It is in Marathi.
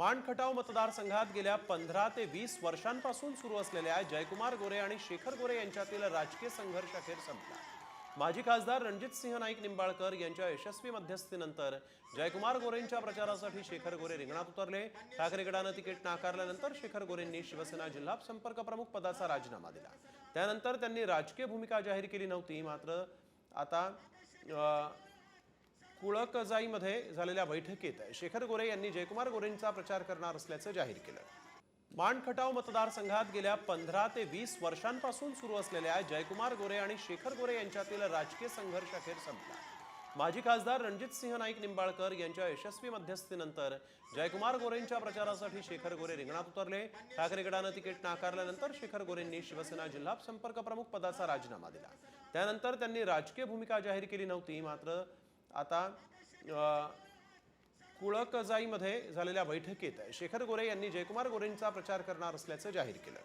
माण खटाव मतदारसंघात गेल्या 15 ते 20 वर्षांपासून सुरू असलेल्या जयकुमार गोरे आणि शेखर गोरे यांच्यातील राजकीय संघर्ष अखेर संपला। माजी खासदार रणजितसिंह नाईक निंबाळकर यांच्या यशस्वी मध्यस्थीनंतर जयकुमार गोरेंच्या प्रचारासाठी शेखर गोरे रिंगणात उतरले। ठाकरे गटाने तिकीट नाकारल्यानंतर शेखर गोरेंनी शिवसेना जिल्हा संपर्क प्रमुख पदाचा राजीनामा दिला। त्यानंतर त्यांनी राजकीय भूमिका जाहीर केली नव्हती। मात्र आता कुळकजाईमध्ये झालेल्या बैठकीत शेखर गोरे यांनी जयकुमार गोरेंचा प्रचार करणार असल्याचं जाहीर केलं। माण खटाव मतदारसंघात गेल्या 15 ते 20 वर्षांपासून सुरू असलेल्या जयकुमार गोरे आणि शेखर गोरे यांच्यातील राजकीय संघर्ष अखेर संपला। माजी खासदार रणजितसिंह नाईक निंबाळकर यांच्या यशस्वी मध्यस्थीनंतर जयकुमार गोरेंच्या प्रचारासाठी शेखर गोरे रिंगणात उतरले। ठाकरे गटाने तिकीट नाकारल्यानंतर शेखर गोरेंनी शिवसेना जिल्हा संपर्क प्रमुख पदाचा राजीनामा दिला। त्यानंतर त्यांनी राजकीय भूमिका जाहीर केली नव्हती। मात्र आता कुळकजाईमध्ये झालेल्या बैठकीत शेखर गोरे यांनी जयकुमार गोरेंचा प्रचार करणार असल्याचं जाहीर केलं।